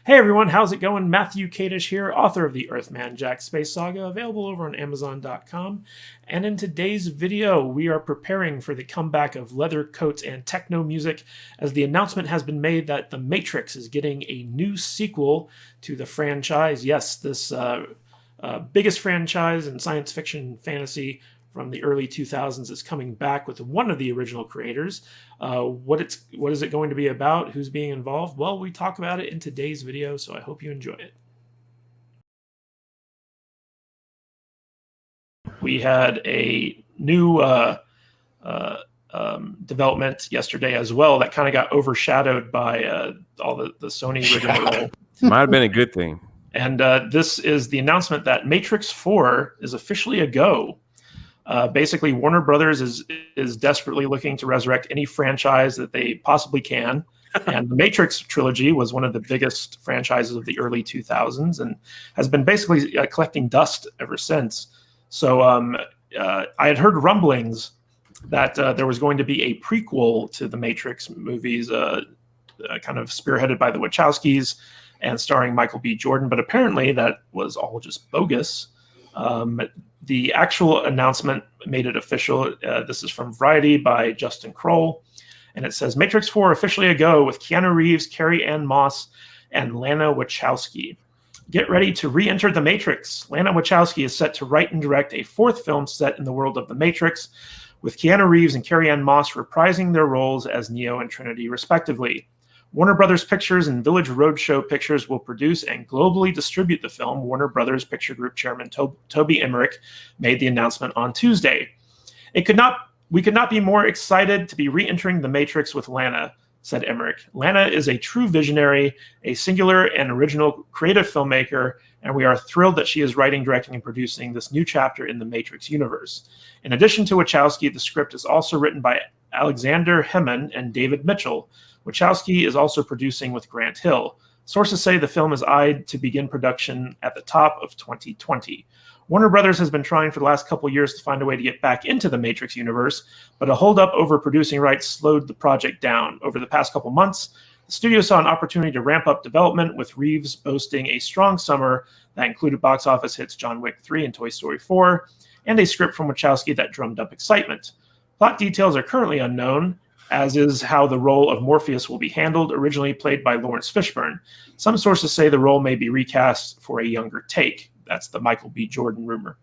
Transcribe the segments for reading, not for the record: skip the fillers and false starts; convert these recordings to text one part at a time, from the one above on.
Hey everyone, how's it going? Matthew Kadish here, author of the Earthman Jack Space Saga, available over on Amazon.com. And in today's video, we are preparing for the comeback of leather coats and techno music, as the announcement has been made that The Matrix is getting a new sequel to the franchise. Yes, this biggest franchise in science fiction fantasy from the early 2000s is coming back with one of the original creators. What is it going to be about? Who's being involved? Well, we talk about it in today's video, so I hope you enjoy it. We had a new development yesterday as well that kind of got overshadowed by all the Sony original. Might have been a good thing. And this is the announcement that Matrix 4 is officially a go. Basically, Warner Brothers is desperately looking to resurrect any franchise that they possibly can. And the Matrix trilogy was one of the biggest franchises of the early 2000s and has been basically collecting dust ever since. So I had heard rumblings that there was going to be a prequel to the Matrix movies, kind of spearheaded by the Wachowskis and starring Michael B. Jordan. But apparently that was all just bogus. The actual announcement made it official. This is from Variety by Justin Kroll. And it says, Matrix 4 officially a go with Keanu Reeves, Carrie-Anne Moss, and Lana Wachowski. Get ready to re-enter the Matrix. Lana Wachowski is set to write and direct a fourth film set in the world of the Matrix, with Keanu Reeves and Carrie-Anne Moss reprising their roles as Neo and Trinity, respectively. Warner Brothers Pictures and Village Roadshow Pictures will produce and globally distribute the film. Warner Brothers Picture Group Chairman Toby Emmerich made the announcement on Tuesday. We could not be more excited to be re-entering the Matrix with Lana, said Emmerich. Lana is a true visionary, a singular and original creative filmmaker, and we are thrilled that she is writing, directing, and producing this new chapter in the Matrix universe. In addition to Wachowski, the script is also written by Alexander Hemon and David Mitchell. Wachowski is also producing with Grant Hill. Sources say the film is eyed to begin production at the top of 2020. Warner Brothers has been trying for the last couple years to find a way to get back into the Matrix universe, but a holdup over producing rights slowed the project down. Over the past couple months, the studio saw an opportunity to ramp up development, with Reeves boasting a strong summer that included box office hits John Wick 3 and Toy Story 4, and a script from Wachowski that drummed up excitement. Plot details are currently unknown, as is how the role of Morpheus will be handled, originally played by Lawrence Fishburne. Some sources say the role may be recast for a younger take. That's the Michael B. Jordan rumor.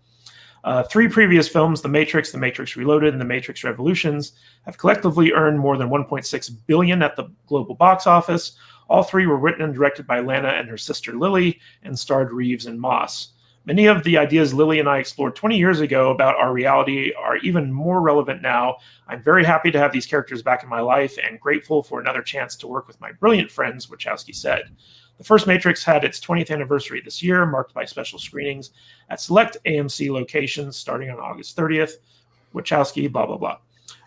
Three previous films, The Matrix Reloaded, and The Matrix Revolutions, have collectively earned more than $1.6 billion at the global box office. All three were written and directed by Lana and her sister Lily, and starred Reeves and Moss. Many of the ideas Lily and I explored 20 years ago about our reality are even more relevant now. I'm very happy to have these characters back in my life and grateful for another chance to work with my brilliant friends, Wachowski said. The first Matrix had its 20th anniversary this year, marked by special screenings at select AMC locations starting on August 30th. Wachowski, blah, blah, blah.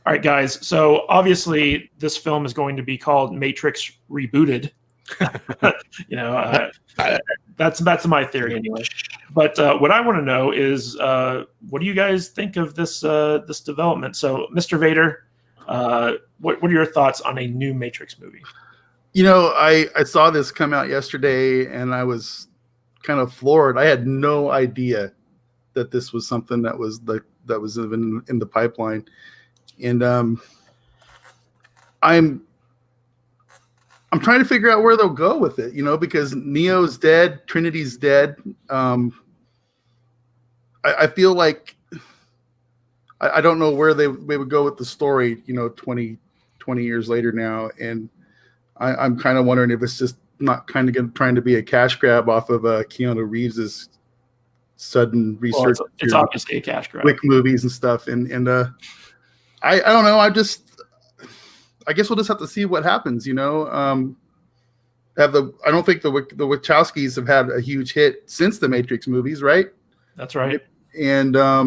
All right, guys. So obviously this film is going to be called Matrix Rebooted. That's my theory anyway. But what I want to know is, what do you guys think of this development? So, Mr. Vader, what are your thoughts on a new Matrix movie? You know, I saw this come out yesterday, and I was kind of floored. I had no idea that this was something that was even in the pipeline, and I'm trying to figure out where they'll go with it, because Neo's dead, Trinity's dead. I feel like I don't know where they would go with the story, 20 years later now. And I'm kind of wondering if it's just not kind of trying to be a cash grab off of Keanu Reeves's sudden research. Well, it's obviously a cash grab. Quick movies and stuff. And I don't know. I guess we'll just have to see what happens, I don't think the Wachowskis have had a huge hit since the Matrix movies, right? That's right. And I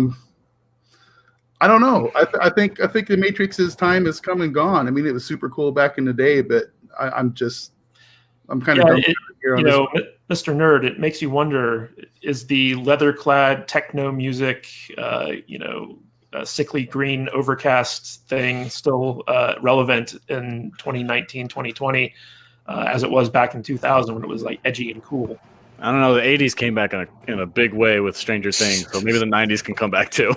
don't know. I think the Matrix's time has come and gone. I mean, it was super cool back in the day, but I'm kind of dumb here on this. Mr. Nerd, it makes you wonder: is the leather-clad techno music, sickly green overcast thing still relevant in 2019, 2020? as it was back in 2000 when it was like edgy and cool. I don't know. The 80s came back in a big way with Stranger Things, so maybe the 90s can come back too.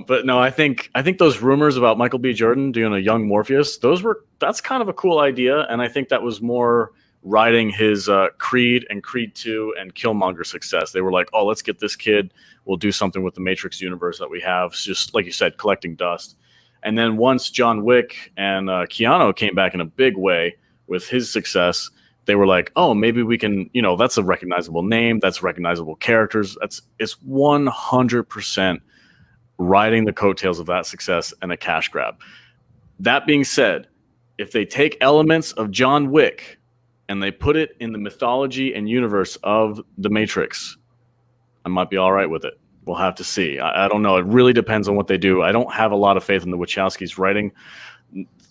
But no, I think those rumors about Michael B. Jordan doing a young Morpheus, that's kind of a cool idea, and I think that was more riding his Creed and Creed 2 and Killmonger success. They were like, oh, let's get this kid. We'll do something with the Matrix universe that we have. It's just like you said, collecting dust. And then once John Wick and Keanu came back in a big way with his success, they were like, oh, maybe we can, that's a recognizable name. That's recognizable characters. It's 100% riding the coattails of that success and a cash grab. That being said, if they take elements of John Wick and they put it in the mythology and universe of The Matrix, I might be all right with it. We'll have to see. I don't know. It really depends on what they do. I don't have a lot of faith in the Wachowskis writing.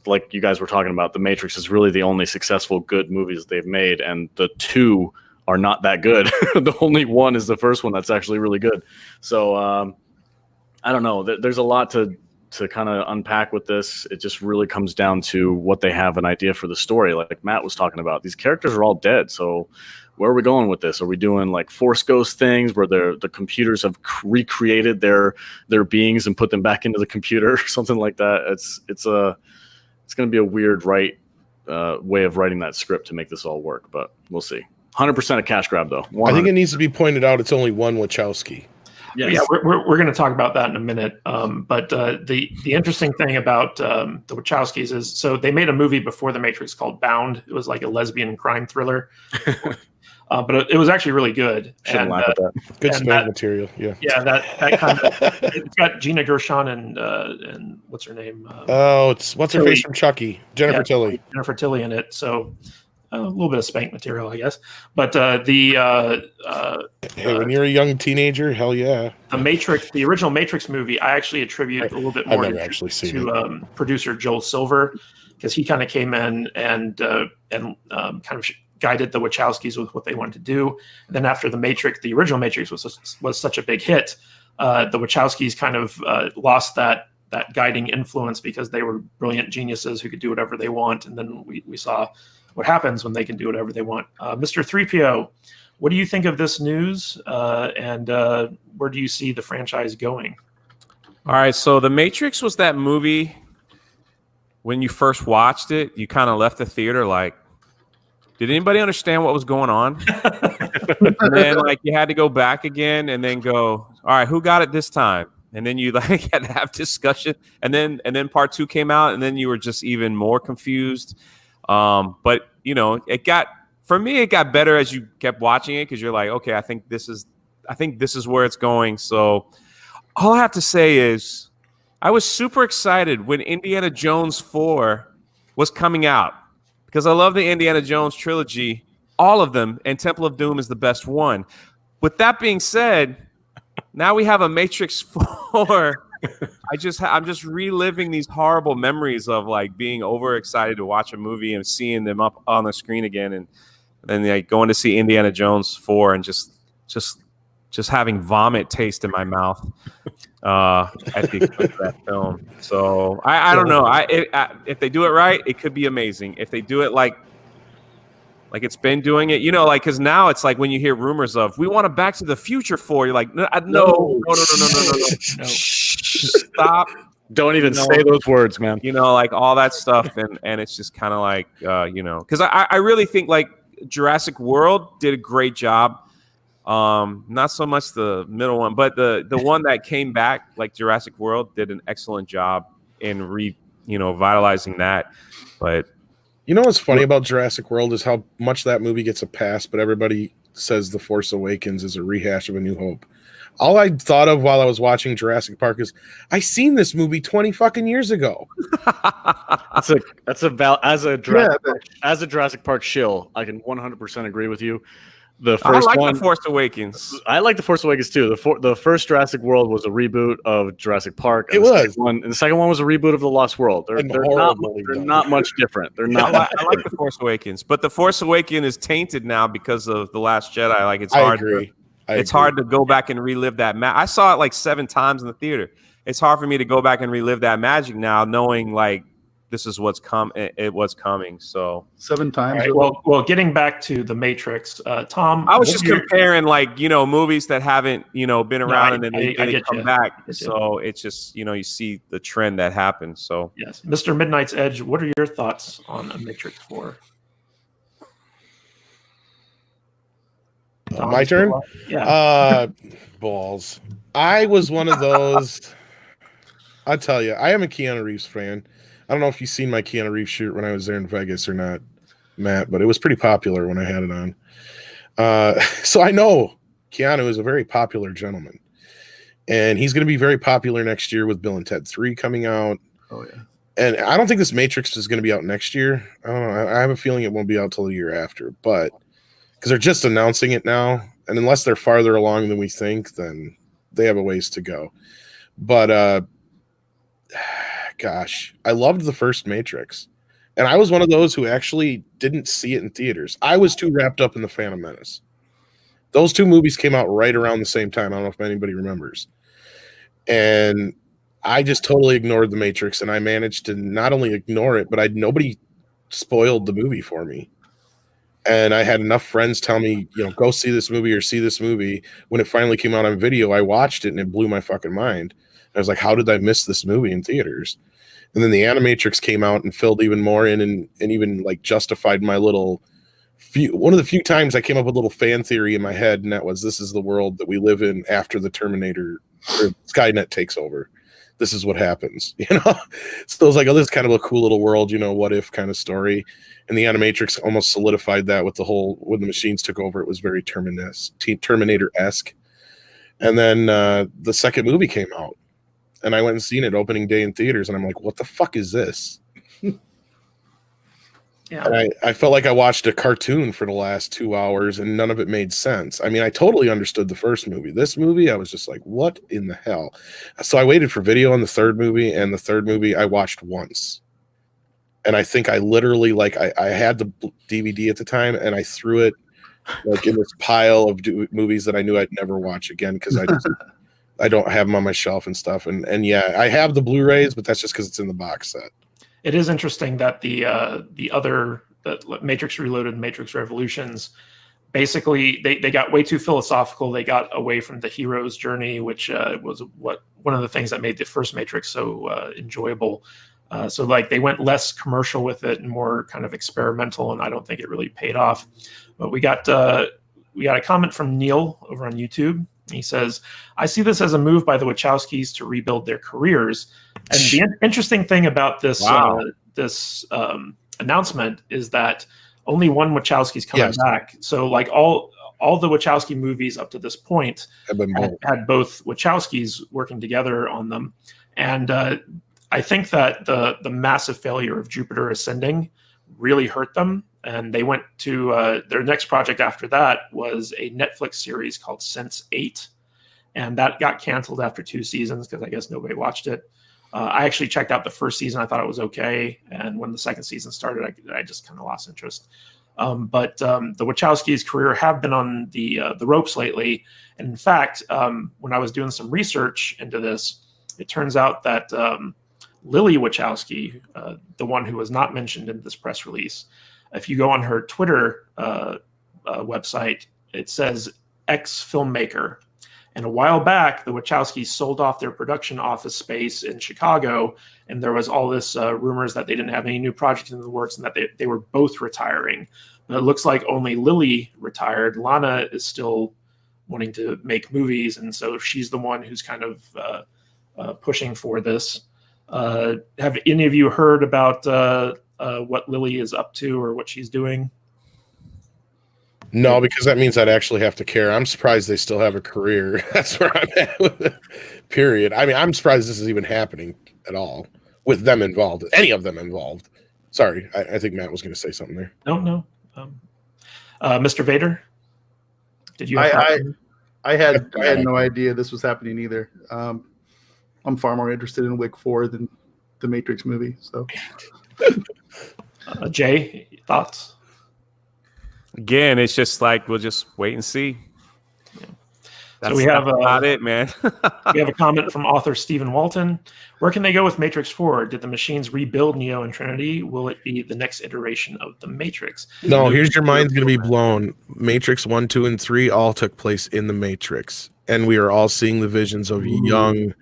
Like you guys were talking about, The Matrix is really the only successful good movies they've made, and the two are not that good. The only one is the first one that's actually really good. So I don't know. There's a lot to kind of unpack with this. It just really comes down to what they have an idea for the story. Like Matt was talking about, these characters are all dead. So where are we going with this? Are we doing like Force Ghost things where the computers have recreated their beings and put them back into the computer or something like that? It's going to be a weird way of writing that script to make this all work, but we'll see. 100% a cash grab, though. 100%. I think it needs to be pointed out it's only one Wachowski. Yes. Yeah, we're going to talk about that in a minute. But the interesting thing about the Wachowskis is, so they made a movie before The Matrix called Bound. It was like a lesbian crime thriller. But it was actually really good. Shouldn't laugh at that. Good spank material, yeah. Yeah, that kind of. It's got Gina Gershon and what's her name? What's her face from Chucky? Jennifer Tilly. Jennifer Tilly in it. So a little bit of spank material, I guess. But hey, when you're a young teenager, hell yeah. The original Matrix movie, I actually attribute a little bit more to producer Joel Silver, because he kind of came in and kind of guided the Wachowskis with what they wanted to do. And then after the original Matrix was such a big hit, the Wachowskis kind of lost that guiding influence because they were brilliant geniuses who could do whatever they want. And then we saw what happens when they can do whatever they want. Mr. 3PO, what do you think of this news? And where do you see the franchise going? All right, so The Matrix was that movie, when you first watched it, you kind of left the theater like, did anybody understand what was going on? And then you had to go back again and then go, all right, who got it this time? And then you had to have discussion. And then part 2 came out, and then you were just even more confused. But it got better as you kept watching it, because you're like, okay, I think this is where it's going. So all I have to say is I was super excited when Indiana Jones 4 was coming out, because I love the Indiana Jones trilogy, all of them, and Temple of Doom is the best one. With that being said, now we have a Matrix 4. I'm just reliving these horrible memories of being overexcited to watch a movie and seeing them up on the screen again, and then going to see Indiana Jones 4 and just having vomit taste in my mouth at the end of that film. So I don't know. If they do it right, it could be amazing. If they do it like it's been doing it, because now it's like when you hear rumors of we want a Back to the Future 4, you're like, no. Stop. Don't even say those words, man. All that stuff, and it's just kind of because I really think Jurassic World did a great job. Not so much the middle one, but the one that came back, like Jurassic World, did an excellent job in vitalizing that. But what's funny about Jurassic World is how much that movie gets a pass, but everybody says The Force Awakens is a rehash of A New Hope. All I thought of while I was watching Jurassic Park is I seen this movie 20 fucking years ago. As a Jurassic Park shill, I can 100% agree with you. The first one, The Force Awakens. I like The Force Awakens too. The first Jurassic World was a reboot of Jurassic Park. It was. And the second one was a reboot of The Lost World. They're not much different. They're not. I like The Force Awakens, but The Force Awakens is tainted now because of The Last Jedi. It's hard. It's hard to go back and relive that. I saw it 7 times in the theater. It's hard for me to go back and relive that magic now, knowing this is what's what's coming. So 7 times. All right, well, getting back to the Matrix, Tom, I was just comparing like, movies that haven't, been around and then they get come you. back. So it's just, you see the trend that happens. So yes, Mr. Midnight's Edge, what are your thoughts on a Matrix 4? My turn? Yeah. Balls. I was one of those. I'll tell you, I am a Keanu Reeves fan. I don't know if you've seen my Keanu Reeves shoot when I was there in Vegas or not, Matt, but it was pretty popular when I had it on. So I know Keanu is a very popular gentleman. And he's going to be very popular next year with Bill and Ted 3 coming out. Oh, yeah. And I don't think this Matrix is going to be out next year. I don't know. I have a feeling it won't be out till the year after, but because they're just announcing it now, and unless they're farther along than we think, then they have a ways to go. But gosh, I loved the first Matrix, and I was one of those who actually didn't see it in theaters. I was too wrapped up in the Phantom Menace. Those 2 movies came out right around the same time. I don't know if anybody remembers, and I just totally ignored the Matrix, and I managed to not only ignore it, but nobody spoiled the movie for me. And I had enough friends tell me, go see this movie or see this movie. When it finally came out on video, I watched it and it blew my fucking mind. I was like, how did I miss this movie in theaters? And then the Animatrix came out and filled even more in and even like justified my little one of the few times I came up with a little fan theory in my head, and that was, this is the world that we live in after the Terminator or Skynet takes over. This is what happens, So it was like, oh, this is kind of a cool little world, what if kind of story. And the Animatrix almost solidified that with the whole, when the machines took over, it was very Terminator-esque. And then the second movie came out, and I went and seen it opening day in theaters, and I'm like, what the fuck is this? Yeah. And I felt like I watched a cartoon for the last 2 hours, and none of it made sense. I mean, I totally understood the first movie. This movie, I was just like, what in the hell? So I waited for video on the third movie, and the third movie I watched once. And I think I literally, I had the DVD at the time, and I threw it like in this pile of movies that I knew I'd never watch again, because I don't have them on my shelf and stuff. And yeah, I have the Blu-rays, but that's just because it's in the box set. It is interesting that the Matrix Reloaded and Matrix Revolutions, basically they got way too philosophical. They got away from the hero's journey, which was one of the things that made the first Matrix so enjoyable. So like they went less commercial with it and more kind of experimental, and I don't think it really paid off. But we got a comment from Neil over on YouTube. He says, I see this as a move by the Wachowskis to rebuild their careers. And the interesting thing about this this announcement is that only one Wachowski's coming back. So like all the Wachowski movies up to this point had both Wachowskis working together on them. And I think that the massive failure of Jupiter Ascending really hurt them. And they went to their next project after that was a Netflix series called Sense8. And that got canceled after 2 seasons because I guess nobody watched it. I actually checked out the first season. I thought it was okay. And when the second season started, I just kind of lost interest. But the Wachowskis' career have been on the ropes lately. And in fact, when I was doing some research into this, it turns out that Lily Wachowski, the one who was not mentioned in this press release, if you go on her Twitter website, it says ex-filmmaker. And a while back, the Wachowskis sold off their production office space in Chicago, and there was all this rumors that they didn't have any new projects in the works and that they were both retiring. But it looks like only Lily retired. Lana is still wanting to make movies, and so she's the one who's kind of pushing for this. Have any of you heard about what Lily is up to or what she's doing? No, because that means I'd actually have to care. I'm surprised they still have a career. That's where I'm at with it. Period. I mean, I'm surprised this is even happening at all with them involved, any of them involved. Sorry, I think Matt was going to say something there. No. Mr. Vader, did you? I had no idea this was happening either. I'm far more interested in Wick 4 than the Matrix movie. So, Jay, thoughts? Again, it's just like we'll just wait and see. So we have about it, man. we have a comment from author Stephen Walton. Where can they go with Matrix 4? Did the machines rebuild Neo and Trinity? Will it be the next iteration of the Matrix? No, here's your mind's going to be blown. Matrix 1, 2, and 3 all took place in the Matrix. And we are all seeing the visions of young,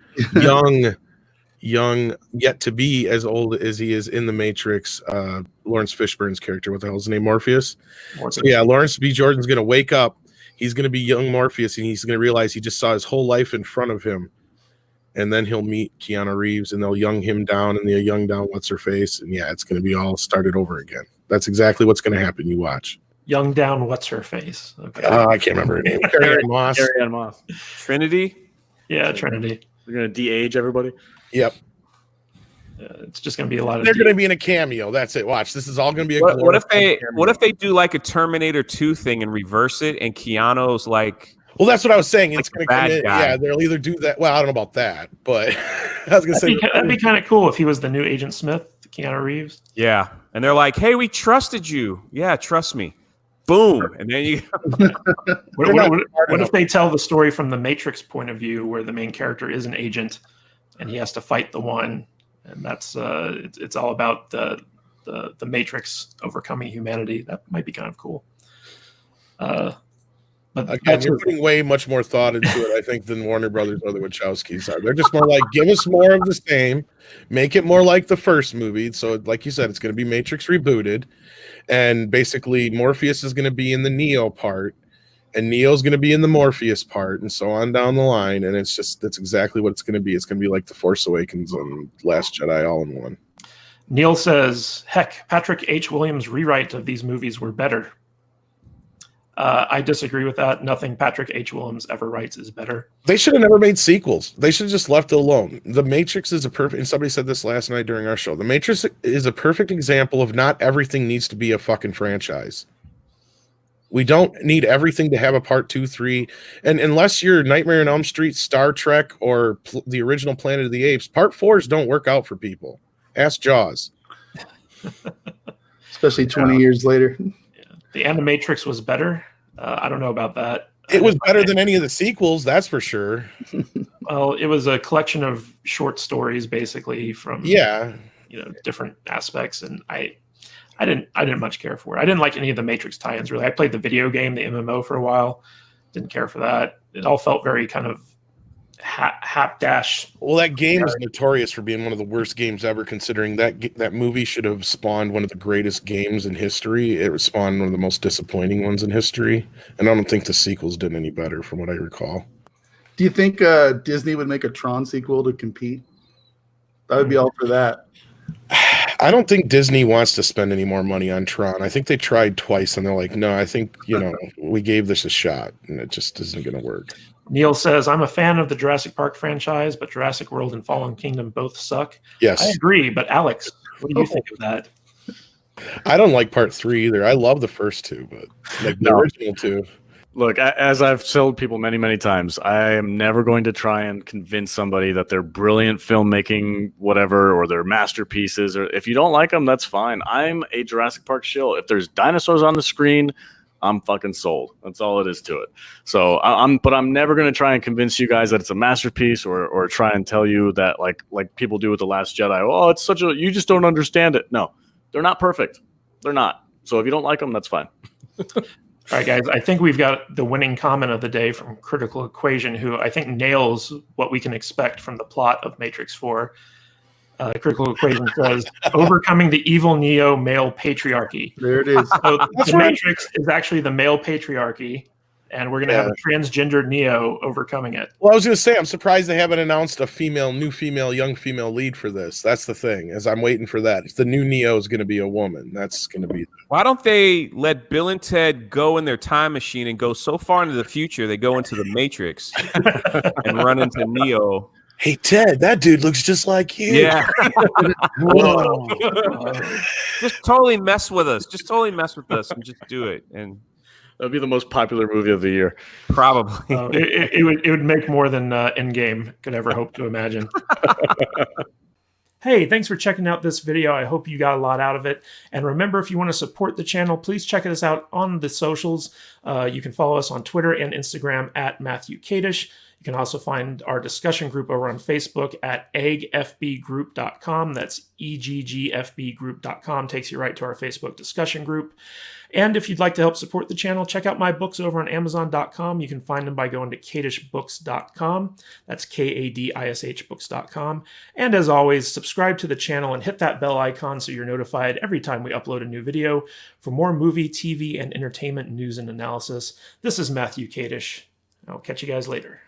yet to be as old as he is in the Matrix. Lawrence Fishburne's character, what the hell is his name? Morpheus? So yeah, Lawrence B. Jordan's going to wake up. He's going to be young Morpheus, and he's going to realize he just saw his whole life in front of him. And then he'll meet Keanu Reeves, and they'll young him down, and they'll young down what's-her-face. And yeah, it's going to be all started over again. That's exactly what's going to happen. You watch. Young down what's-her-face. Okay. I can't remember her name. Carrie-Anne Moss. Carrie-Anne Moss. Trinity? Yeah, Trinity. We're going to de-age everybody? Yep. It's just going to be a lot of. They're going to be in a cameo. That's it. Watch. This is all going to be a. What if they do like a Terminator 2 thing and reverse it, and Keanu's like? Well, that's what I was saying. It's like going to come in. guy. Yeah, they'll either do that. Well, I don't know about that, but I was going to say that'd be kind of cool if he was the new Agent Smith, Keanu Reeves. Yeah, and they're like, "Hey, we trusted you. Yeah, trust me." Boom, and then you. What if they tell the story from the Matrix point of view, where the main character is an agent, and he has to fight the one, and that's it's all about the Matrix overcoming humanity. That might be kind of cool. But again, you're putting way much more thought into it, I think, than Warner Brothers or the Wachowskis are. They're just more like, give us more of the same, make it more like the first movie. So, like you said, it's going to be Matrix rebooted, and basically Morpheus is going to be in the Neo part, and Neo's going to be in the Morpheus part, and so on down the line. And that's exactly what it's going to be. It's going to be like The Force Awakens and Last Jedi all in one. Neil says, heck, Patrick H. Williams' rewrite of these movies were better. I disagree with that. Nothing Patrick H. Williams ever writes is better. They should have never made sequels. They should have just left it alone. The Matrix is a perfect, and somebody said this last night during our show, the Matrix is a perfect example of not everything needs to be a fucking franchise. We don't need everything to have a part 2, 3. And unless you're Nightmare on Elm Street, Star Trek, or the original Planet of the Apes, part 4s don't work out for people. Ask Jaws. Especially 20 years later. The Animatrix was better. I don't know about that. It was better than any of the sequels, that's for sure. Well, it was a collection of short stories, basically, from different aspects, and I didn't much care for it. I didn't like any of the Matrix tie-ins really. I played the video game, the MMO, for a while. Didn't care for that. It all felt very kind of hapdash. Well, that game is notorious for being one of the worst games ever, considering that movie should have spawned one of the greatest games in history. It spawned one of the most disappointing ones in history, and I don't think the sequels did any better from what I recall. Do you think Disney would make a Tron sequel to compete? I would be all for that. I don't think Disney wants to spend any more money on Tron. I think they tried twice, and they're like, no, I think, we gave this a shot, and it just isn't going to work. Neil says, I'm a fan of the Jurassic Park franchise, but Jurassic World and Fallen Kingdom both suck. Yes. I agree, but Alex, what do you think of that? I don't like part 3 either. I love the first 2, but like the original 2. Look, as I've told people many, many times, I am never going to try and convince somebody that they're brilliant filmmaking, whatever, or they're masterpieces. Or if you don't like them, that's fine. I'm a Jurassic Park shill. If there's dinosaurs on the screen, I'm fucking sold. That's all it is to it. So but I'm never going to try and convince you guys that it's a masterpiece, or try and tell you that like people do with The Last Jedi. Oh, it's you just don't understand it. No, they're not perfect. They're not. So if you don't like them, that's fine. All right, guys, I think we've got the winning comment of the day from Critical Equation, who I think nails what we can expect from the plot of Matrix 4. Critical Equation says, overcoming the evil Neo male patriarchy. There it is. So the Matrix is actually the male patriarchy, and we're going to have a transgendered Neo overcoming it. Well, I was going to say, I'm surprised they haven't announced a young female lead for this. That's the thing, as I'm waiting for that. The new Neo is going to be a woman. That's going to be. Why don't they let Bill and Ted go in their time machine and go so far into the future they go into the Matrix and run into Neo? Hey, Ted, that dude looks just like you. Yeah. Just totally mess with us. Just totally mess with us and just do it. And that would be the most popular movie of the year. Probably. It would make more than Endgame could ever hope to imagine. Hey, thanks for checking out this video. I hope you got a lot out of it. And remember, if you want to support the channel, please check us out on the socials. You can follow us on Twitter and Instagram at Matthew Kadish. You can also find our discussion group over on Facebook at eggfbgroup.com. That's eggfbgroup.com. Takes you right to our Facebook discussion group. And if you'd like to help support the channel, check out my books over on Amazon.com. You can find them by going to kadishbooks.com. That's Kadish books.com. And as always, subscribe to the channel and hit that bell icon so you're notified every time we upload a new video for more movie, TV, and entertainment news and analysis. This is Matthew Kadish. I'll catch you guys later.